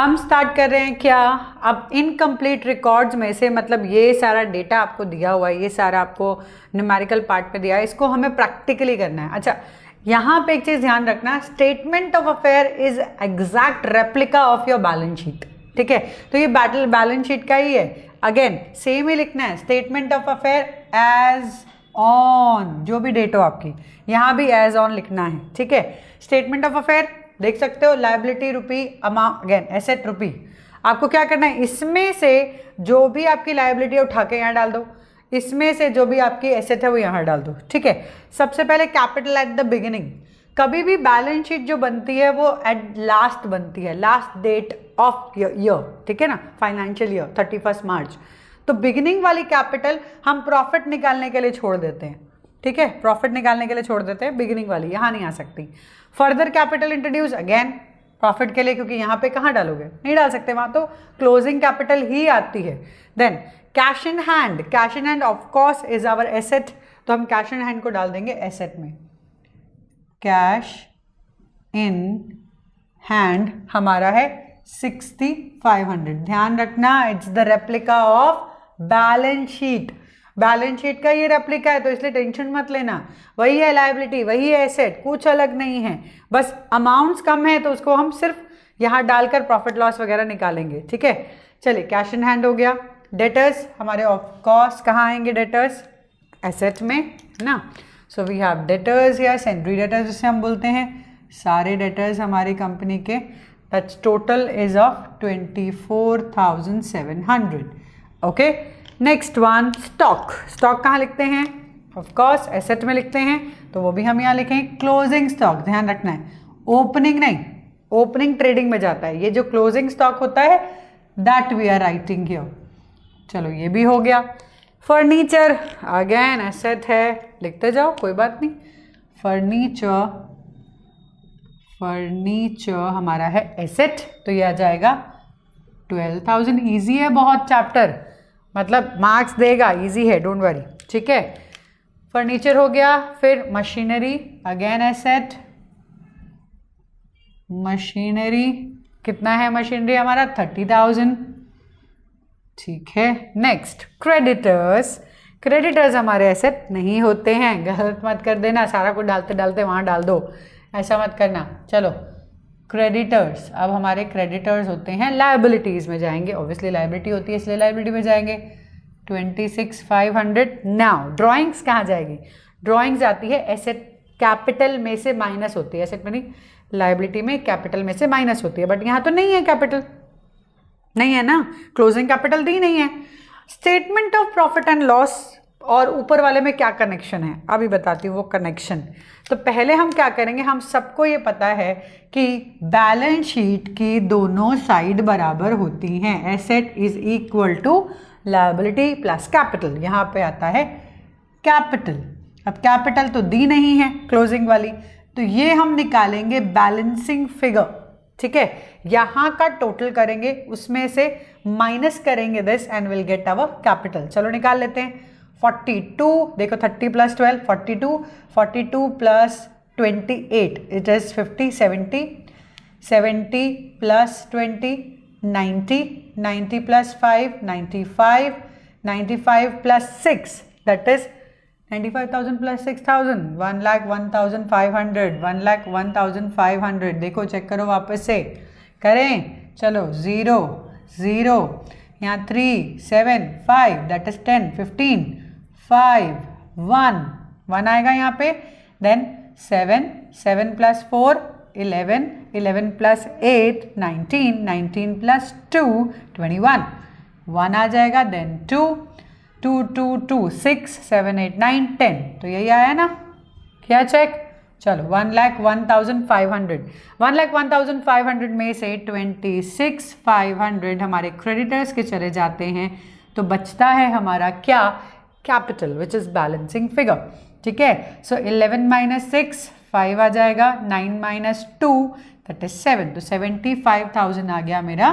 हम स्टार्ट कर रहे हैं क्या, अब इनकम्प्लीट रिकॉर्ड्स में से, मतलब ये सारा डेटा आपको दिया हुआ है, ये सारा आपको न्यूमेरिकल पार्ट में दिया है, इसको हमें प्रैक्टिकली करना है। अच्छा, यहाँ पे एक चीज़ ध्यान रखना, statement of affair is exact replica of your balance sheet, ठीक है। तो ये बैलेंस शीट का ही है, अगेन सेम ही लिखना है, statement of affair as on, जो भी डेट हो आपकी यहाँ भी एज ऑन लिखना है, ठीक है। स्टेटमेंट ऑफ अफेयर देख सकते हो, लायबिलिटी रुपी, अमाउंट अगेन एसेट रुपी। आपको क्या करना है, इसमें से जो भी आपकी लायबिलिटी है उठा के यहाँ डाल दो, इसमें से जो भी आपकी एसेट है वो यहाँ डाल दो, ठीक है। सबसे पहले कैपिटल एट द बिगिनिंग, कभी भी बैलेंस शीट जो बनती है वो एट लास्ट बनती है, लास्ट डेट ऑफ ईयर, ठीक है ना, फाइनेंशियल ईयर 31 मार्च। तो बिगिनिंग वाली कैपिटल हम प्रॉफिट निकालने के लिए छोड़ देते हैं, ठीक है, प्रॉफिट निकालने के लिए छोड़ देते हैं, बिगिनिंग वाली यहाँ नहीं आ सकती। Further capital introduce again profit के लिए, क्योंकि यहाँ पे कहाँ डालोगे, नहीं डाल सकते, वहाँ तो क्लोजिंग कैपिटल ही आती है। Then cash in hand, cash in hand of course is our asset, तो हम कैश इन हैंड को डाल देंगे एसेट में। कैश इन हैंड हमारा है 6500, ध्यान रखना it's the replica of balance sheet, balance sheet का ये रेप्लिका है, तो इसलिए टेंशन मत लेना, वही है लायबिलिटी, वही है एसेट, कुछ अलग नहीं है, बस अमाउंट्स कम है तो उसको हम सिर्फ यहाँ डालकर प्रॉफिट लॉस वगैरह निकालेंगे, ठीक है। चलिए कैश इन हैंड हो गया। डेटर्स हमारे ऑफ कोर्स कहाँ आएंगे, डेटर्स एसेट में, है ना। सो वी हैव डेटर्स या सेंट्री डेटर्स जिसे हम बोलते हैं, सारे डेटर्स हमारी कंपनी के, that's total is of 24,700, okay. Next one stock, stock कहाँ लिखते हैं, ऑफ कोर्स एसेट में लिखते हैं, तो वो भी हम यहाँ लिखेंगे क्लोजिंग स्टॉक, ध्यान रखना है, ओपनिंग नहीं, ओपनिंग ट्रेडिंग में जाता है, ये जो क्लोजिंग स्टॉक होता है that we are writing here. चलो ये भी हो गया। फर्नीचर अगेन एसेट है, लिखते जाओ कोई बात नहीं। फर्नीचर, फर्नीचर हमारा है एसेट, तो ये आ जाएगा 12,000। ईजी है बहुत चैप्टर, मतलब मार्क्स देगा, इजी है, डोंट वरी, ठीक है। फर्नीचर हो गया। फिर मशीनरी, अगेन एसेट, मशीनरी कितना है मशीनरी हमारा 30,000, ठीक है। नेक्स्ट क्रेडिटर्स, क्रेडिटर्स हमारे एसेट नहीं होते हैं, गलत मत कर देना, सारा कुछ डालते डालते वहाँ डाल दो, ऐसा मत करना। चलो क्रेडिटर्स, अब हमारे क्रेडिटर्स होते हैं लायबिलिटीज़ में जाएंगे, ऑब्वियसली लायबिलिटी होती है इसलिए लायबिलिटी में जाएंगे 26,500। नाउ ड्राइंग्स कहाँ जाएगी, ड्राइंग्स आती है एसेट, कैपिटल में से माइनस होती है, एसेट में नहीं, लायबिलिटी में कैपिटल में से माइनस होती है, बट यहाँ तो नहीं है, कैपिटल नहीं है ना, क्लोजिंग कैपिटल दी नहीं है। Statement of profit and loss और ऊपर वाले में क्या कनेक्शन है, अभी बताती हूँ वो कनेक्शन। तो पहले हम क्या करेंगे, हम सबको ये पता है कि बैलेंस शीट की दोनों साइड बराबर होती हैं, asset is equal to liability plus capital, यहाँ पे आता है कैपिटल। अब कैपिटल तो दी नहीं है क्लोजिंग वाली, तो ये हम निकालेंगे बैलेंसिंग फिगर, ठीक है। यहाँ का टोटल करेंगे, उसमें से माइनस करेंगे this and will get our capital. चलो निकाल लेते हैं। 42, देखो 30 plus 12 42, 42 plus 28 it is 50, 70 plus 20 90, 90 plus 5 95, 95 plus 6 that is 95,000 plus 6,000, 1,01,500, 1,01,500। देखो चेक करो वापस से करें, चलो 0 0 यहाँ 3 7 5 दैट इज 10 15 5 1 1 आएगा यहाँ पे, देन 7 प्लस 4 11 प्लस 8 19 प्लस 2 21 1 आ जाएगा, देन 2 6 7 8 9 10, तो यही आया ना, क्या चेक। चलो 1,01,500 में से 26,500 हमारे क्रेडिटर्स के चले जाते हैं, तो बचता है हमारा क्या, capital which is balancing figure, ठीक है। सो 11 माइनस 6 5 आ जाएगा, 9 माइनस 2 दैट इज 7, तो 75,000 आ गया मेरा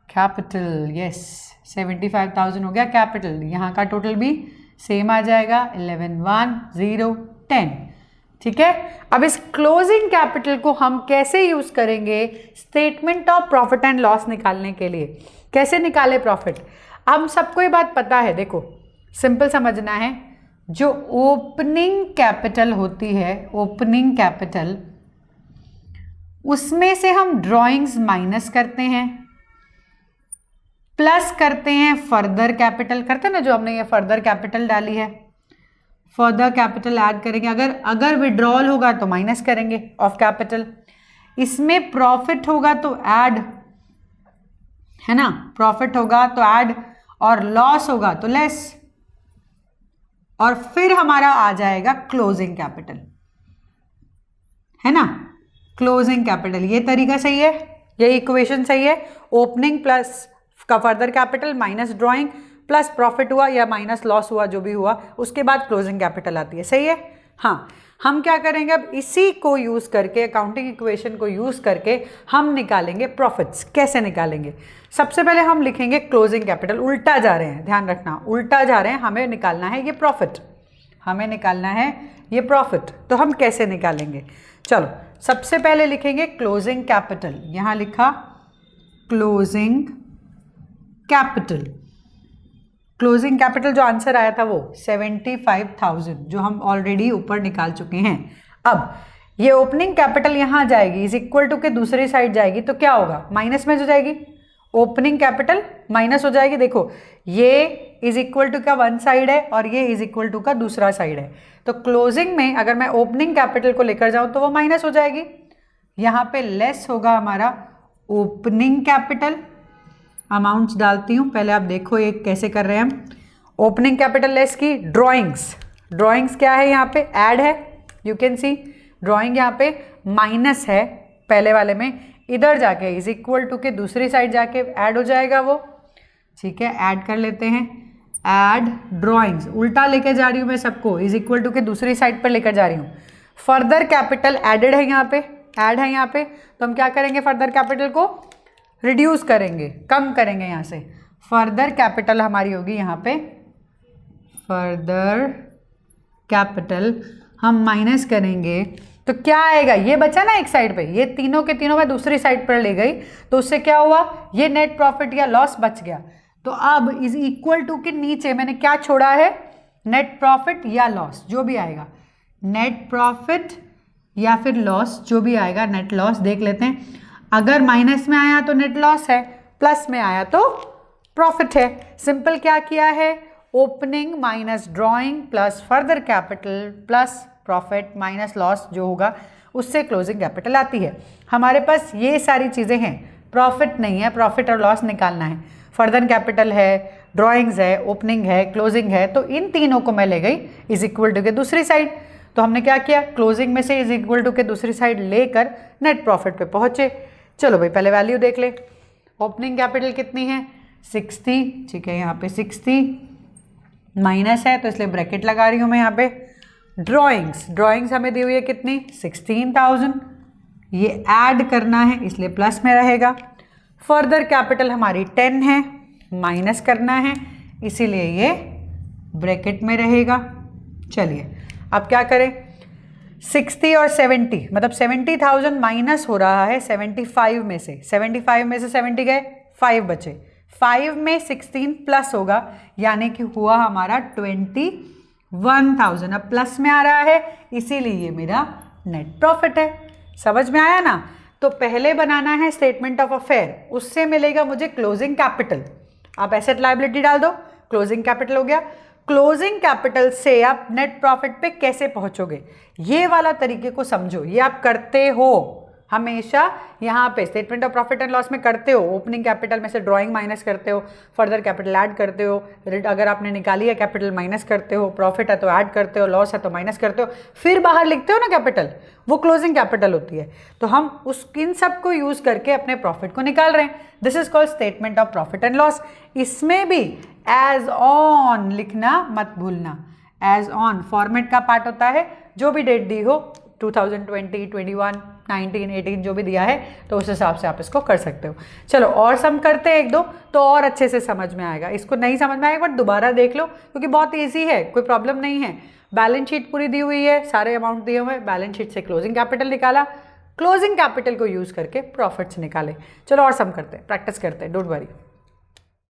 कैपिटल, यस 75,000 हो गया कैपिटल। यहाँ का टोटल भी सेम आ जाएगा, 11 1 0 10। ठीक है। अब इस क्लोजिंग कैपिटल को हम कैसे यूज करेंगे statement of profit and loss निकालने के लिए। कैसे निकाले प्रॉफिट, हम सबको ये बात पता है, देखो सिंपल समझना है। जो ओपनिंग कैपिटल होती है, ओपनिंग कैपिटल, उसमें से हम ड्रॉइंग्स माइनस करते हैं, प्लस करते हैं फर्दर कैपिटल, करते हैं ना, जो हमने ये फर्दर कैपिटल डाली है, फर्दर कैपिटल ऐड करेंगे। अगर विड्रॉल होगा तो माइनस करेंगे ऑफ कैपिटल। इसमें प्रॉफिट होगा तो ऐड, है ना, प्रॉफिट होगा तो ऐड, और लॉस होगा तो लेस, और फिर हमारा आ जाएगा क्लोजिंग कैपिटल, है ना, क्लोजिंग कैपिटल। ये तरीका सही है, ये इक्वेशन सही है। ओपनिंग प्लस का further capital minus drawing plus profit हुआ या माइनस लॉस हुआ, जो भी हुआ, उसके बाद क्लोजिंग कैपिटल आती है, सही है। हाँ, हम क्या करेंगे अब, इसी को यूज करके, अकाउंटिंग इक्वेशन को यूज करके हम निकालेंगे प्रॉफिट्स। कैसे निकालेंगे, सबसे पहले हम लिखेंगे क्लोजिंग कैपिटल, उल्टा जा रहे हैं, ध्यान रखना, उल्टा जा रहे हैं, हमें निकालना है ये प्रॉफिट, हमें निकालना है ये प्रॉफिट। तो हम कैसे निकालेंगे, चलो सबसे पहले लिखेंगे क्लोजिंग कैपिटल। यहां लिखा क्लोजिंग कैपिटल, क्लोजिंग कैपिटल जो आंसर आया था वो 75,000, जो हम ऑलरेडी ऊपर निकाल चुके हैं। अब ये ओपनिंग कैपिटल यहां जाएगी, इज इक्वल टू के दूसरी साइड जाएगी, तो क्या होगा, माइनस में जो जाएगी, ओपनिंग कैपिटल माइनस हो जाएगी। देखो ये इज इक्वल टू का वन साइड है और ये इज इक्वल टू का दूसरा साइड है, तो क्लोजिंग में अगर मैं ओपनिंग कैपिटल को लेकर जाऊं तो वो माइनस हो जाएगी। यहां पे लेस होगा हमारा ओपनिंग कैपिटल। अमाउंट्स डालती हूँ, पहले आप देखो ये कैसे कर रहे हैं हम। ओपनिंग कैपिटल लेस की ड्रॉइंग्स, ड्रॉइंग्स क्या है, यहाँ पे ऐड है, यू कैन सी ड्रॉइंग यहाँ पे माइनस है पहले वाले में, इधर जाके इज इक्वल टू के दूसरी साइड जाके ऐड हो जाएगा वो, ठीक है। ऐड कर लेते हैं, ऐड ड्रॉइंग्स, उल्टा लेके जा रही हूँ मैं सबको, इज इक्वल टू के दूसरी साइड पर लेकर जा रही हूँ। फर्दर कैपिटल एडेड है यहाँ पे, ऐड है यहाँ पे, तो हम क्या करेंगे, फर्दर कैपिटल को रिड्यूस करेंगे, कम करेंगे यहाँ से। फर्दर कैपिटल हमारी होगी यहाँ पे, फर्दर कैपिटल हम माइनस करेंगे तो क्या आएगा, ये बचा ना एक साइड पे, ये तीनों के तीनों मैं दूसरी साइड पर ले गई, तो उससे क्या हुआ, ये नेट प्रॉफिट या लॉस बच गया। तो अब इज इक्वल टू के नीचे मैंने क्या छोड़ा है, नेट प्रॉफिट या लॉस, जो भी आएगा, नेट प्रॉफिट या फिर लॉस, जो भी आएगा, नेट लॉस देख लेते हैं। अगर माइनस में आया तो नेट लॉस है, प्लस में आया तो प्रॉफिट है। सिंपल क्या किया है, opening minus drawing plus further capital plus profit minus loss जो होगा उससे क्लोजिंग कैपिटल आती है। हमारे पास ये सारी चीज़ें हैं, प्रॉफिट नहीं है, प्रॉफिट और लॉस निकालना है, फर्दर कैपिटल है, ड्रॉइंग्स है, ओपनिंग है, क्लोजिंग है, तो इन तीनों को मैं ले गई इज इक्वल टू के दूसरी साइड। तो हमने क्या किया, क्लोजिंग में से इज इक्वल टू के दूसरी साइड लेकर नेट प्रॉफिट पे पहुंचे। चलो भाई पहले वैल्यू देख ले, ओपनिंग कैपिटल कितनी है 60, ठीक है, यहाँ पे 60 माइनस है तो इसलिए ब्रैकेट लगा रही हूँ मैं यहाँ पे। ड्रॉइंग्स हमें दी हुई है कितनी 16,000, ये ऐड करना है इसलिए प्लस में रहेगा। फर्दर कैपिटल हमारी 10 है, माइनस करना है इसीलिए ये ब्रैकेट में रहेगा। चलिए अब क्या करें, 60 और 70 मतलब 70,000 माइनस हो रहा है 75 में से, 75 में से 70 गए, 5 बचे, 5 में 16 प्लस होगा यानी कि हुआ हमारा 21,000। अब प्लस में आ रहा है इसीलिए ये मेरा नेट प्रॉफिट है। समझ में आया ना। तो पहले बनाना है स्टेटमेंट ऑफ अफेयर, उससे मिलेगा मुझे क्लोजिंग कैपिटल। आप एसेट लायबिलिटी डाल दो, क्लोजिंग कैपिटल हो गया। क्लोजिंग कैपिटल से आप नेट प्रॉफिट पे कैसे पहुंचोगे, ये वाला तरीके को समझो। ये आप करते हो हमेशा, यहाँ पे statement of profit and loss में करते हो, ओपनिंग कैपिटल में से ड्राइंग माइनस करते हो, फर्दर कैपिटल ऐड करते हो, अगर आपने निकाली है कैपिटल माइनस करते हो, प्रॉफिट है तो ऐड करते हो, लॉस है तो माइनस करते हो, फिर बाहर लिखते हो ना कैपिटल, वो क्लोजिंग कैपिटल होती है। तो हम उस इन सब को यूज करके अपने प्रॉफिट को निकाल रहे हैं। This is called statement of profit and loss. इसमें भी एज ऑन लिखना मत भूलना, एज ऑन फॉर्मेट का पार्ट होता है, जो भी डेट दी हो 2020, 21, 19, 18 जो भी दिया है तो उस हिसाब से आप इसको कर सकते हो। चलो और सम करते हैं एक दो तो और अच्छे से समझ में आएगा। इसको नहीं समझ में आएगा बट दोबारा देख लो क्योंकि बहुत ईजी है, कोई प्रॉब्लम नहीं है। बैलेंस शीट पूरी दी हुई है, सारे अमाउंट दिए हुए हैं, बैलेंस शीट से क्लोजिंग कैपिटल निकाला, क्लोजिंग कैपिटल को यूज़ करके प्रॉफिट्स निकाले। चलो और सम करते हैं, प्रैक्टिस करते हैं, डोंट वरी।